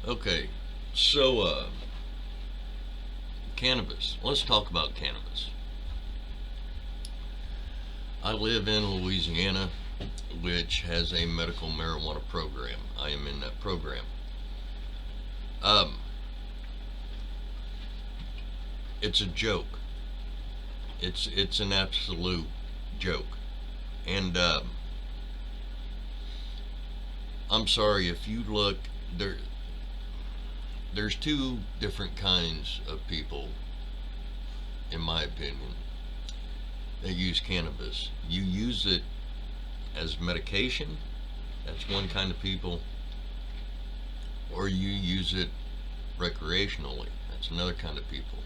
Okay, so cannabis. Let's talk about cannabis. I live in Louisiana, which has a medical marijuana program. I am in that program. Um, it's a joke. It's an absolute joke. And I'm sorry if you look there. There's two different kinds of people, in my opinion, that use cannabis. You use it as medication. That's one kind of people. Or you use it recreationally. That's another kind of people.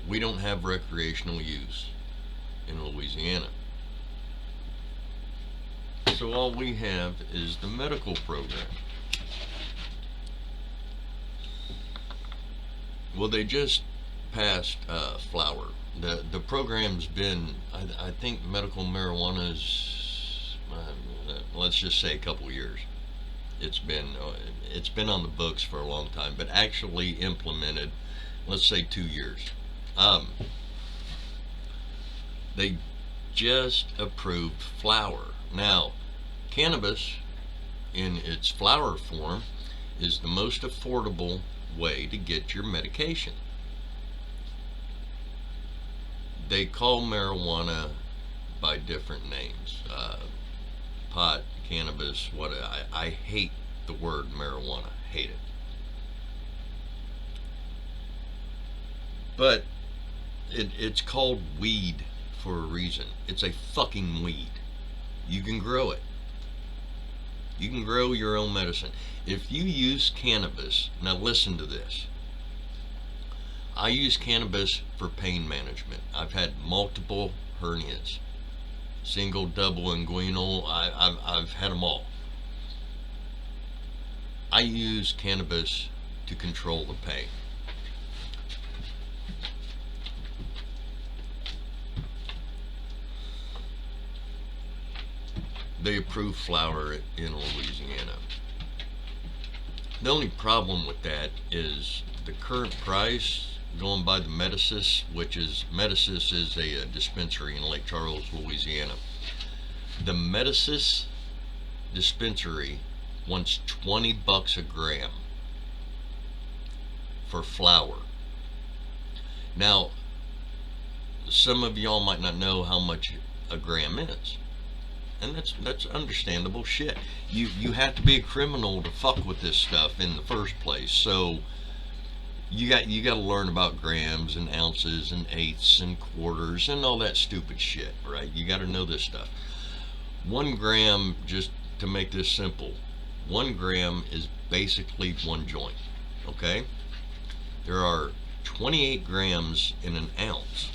We don't have recreational use in Louisiana. So all we have is the medical program. Well, they just passed flower. The program's been, I think, medical marijuana's, let's just say, a couple years. It's been it's been on the books for a long time, but actually implemented, let's say, 2 years. Um, they just approved flower. Now, cannabis in its flower form is the most affordable way to get your medication. They call marijuana by different names, pot, cannabis. What I hate the word marijuana. Hate it. But it's called weed for a reason. It's a fucking weed. You can grow it. You can grow your own medicine. If you use cannabis, now listen to this. I use cannabis for pain management. I've had multiple hernias, single, double, inguinal. I've had them all. I use cannabis to control the pain. They approve flower in Louisiana. The only problem with that is the current price going by the Medicis, which is Medicis is a dispensary in Lake Charles, Louisiana. The Medicis dispensary wants $20 a gram for flower. Now, some of y'all might not know how much a gram is. And that's understandable shit. You have to be a criminal to fuck with this stuff in the first place. So you got to learn about grams and ounces and eighths and quarters and all that stupid shit, right? You got to know this stuff. 1 gram, just to make this simple, 1 gram is basically one joint. Okay? There are 28 grams in an ounce.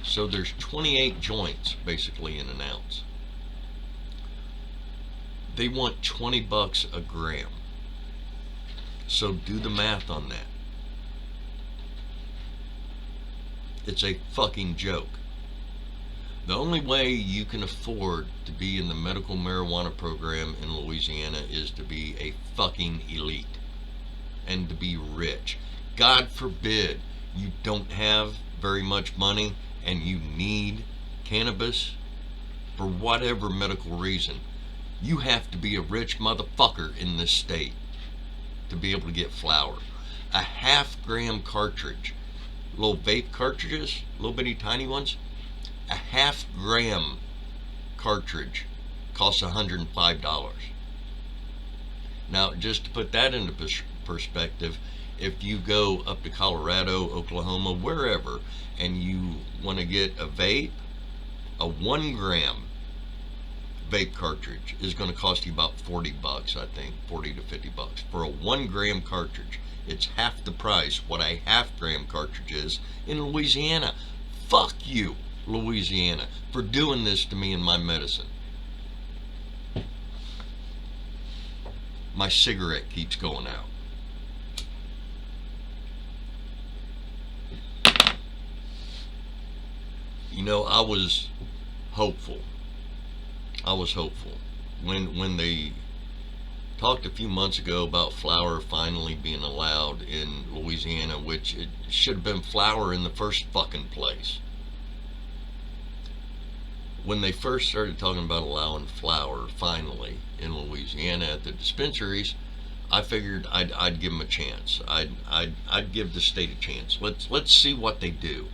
So there's 28 joints basically in an ounce. They want $20 a gram. So do the math on that. It's a fucking joke. The only way you can afford to be in the medical marijuana program in Louisiana is to be a fucking elite and to be rich. God forbid you don't have very much money and you need cannabis for whatever medical reason. You have to be a rich motherfucker in this state to be able to get flower. A ½ gram cartridge, little vape cartridges, little bitty tiny ones, a ½ gram cartridge costs $105. Now, just to put that into perspective, if you go up to Colorado, Oklahoma, wherever, and you want to get a vape, a 1 gram vape cartridge is going to cost you about $40, I think, 40 to $50 for a 1 gram cartridge. It's half the price what a ½ gram cartridge is in Louisiana. Fuck you, Louisiana, for doing this to me and my medicine. My cigarette keeps going out. You know, I was hopeful when they talked a few months ago about flower finally being allowed in Louisiana, which it should have been flower in the first fucking place. When they first started talking about allowing flower finally in Louisiana at the dispensaries, I figured I'd give them a chance. I'd give the state a chance. Let's see what they do.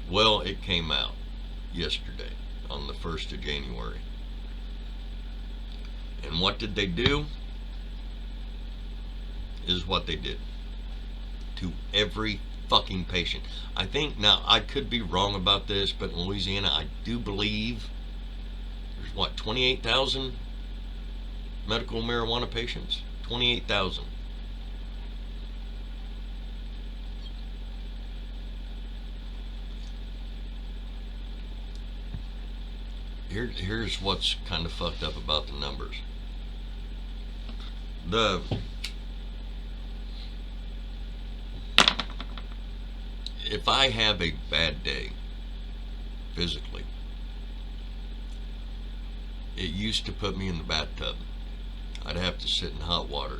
Well, it came out yesterday on the 1st of January. And what did they do? Is what they did to every fucking patient. I think, now I could be wrong about this, but in Louisiana I do believe there's what, 28,000 medical marijuana patients? 28,000. Here's what's kind of fucked up about the numbers. If I have a bad day physically, it used to put me in the bathtub. I'd have to sit in hot water.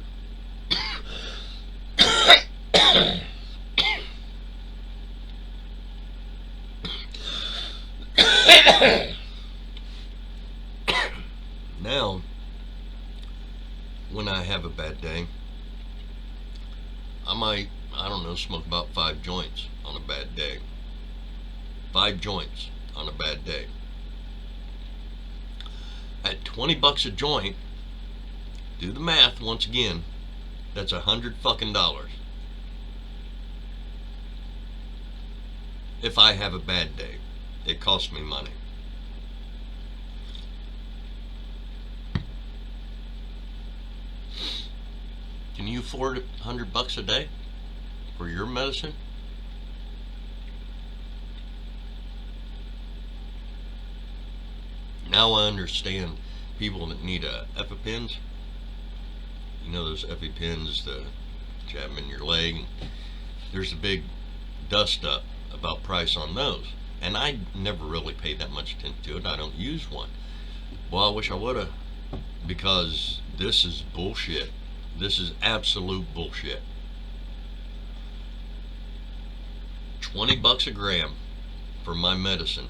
Now, when I have a bad day, I don't know, smoke about 5 joints on a bad day. 5 joints on a bad day. At $20 a joint, do the math once again, that's $100 fucking dollars. If I have a bad day, it costs me money. Can you afford $100 a day for your medicine? Now I understand people that need EpiPens. You know those EpiPens that jab them in your leg. There's a big dust up about price on those, and I never really paid that much attention to it. I don't use one. Well, I wish I would have, because this is bullshit. This is absolute bullshit. $20 a gram for my medicine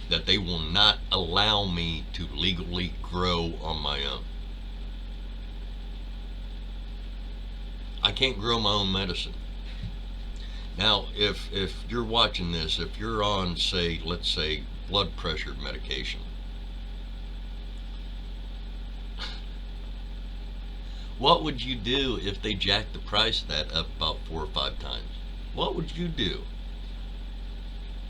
that they will not allow me to legally grow on my own. I can't grow my own medicine. Now, if you're watching this, if you're on, say, let's say, blood pressure medication, what would you do if they jacked the price of that up about 4 or 5 times? What would you do?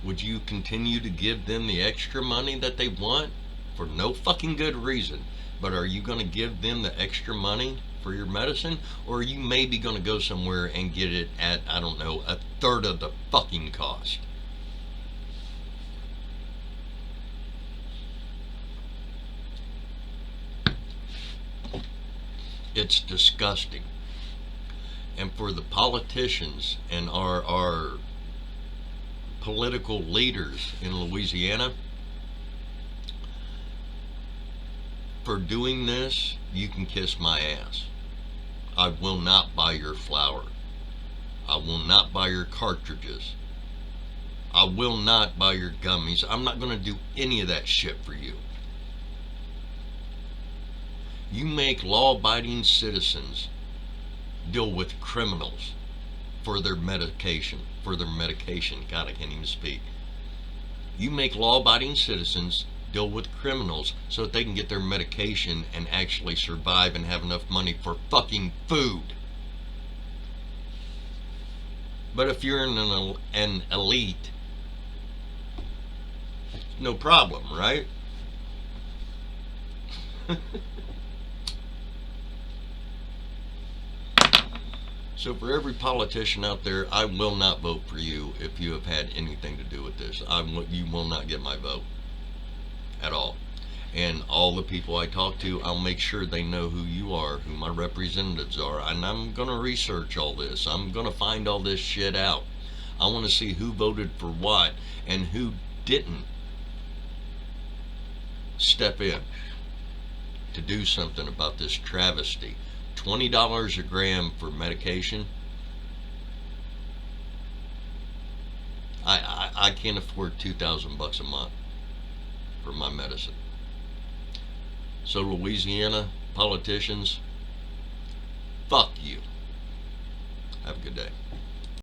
Would you continue to give them the extra money that they want for no fucking good reason? But are you going to give them the extra money for your medicine? Or are you maybe going to go somewhere and get it at, I don't know, 1/3 of the fucking cost? It's disgusting. And for the politicians and our political leaders in Louisiana, for doing this, you can kiss my ass. I will not buy your flour. I will not buy your cartridges. I will not buy your gummies. I'm not going to do any of that shit for you. You make law-abiding citizens deal with criminals for their medication. God, I can't even speak. You make law-abiding citizens deal with criminals so that they can get their medication and actually survive and have enough money for fucking food. But if you're an elite, no problem, right? So for every politician out there, I will not vote for you if you have had anything to do with this. You will not get my vote at all. And all the people I talk to, I'll make sure they know who you are, who my representatives are. And I'm going to research all this. I'm going to find all this shit out. I want to see who voted for what and who didn't step in to do something about this travesty. $20 a gram for medication. I can't afford $2,000 a month for my medicine. So Louisiana politicians, fuck you. Have a good day.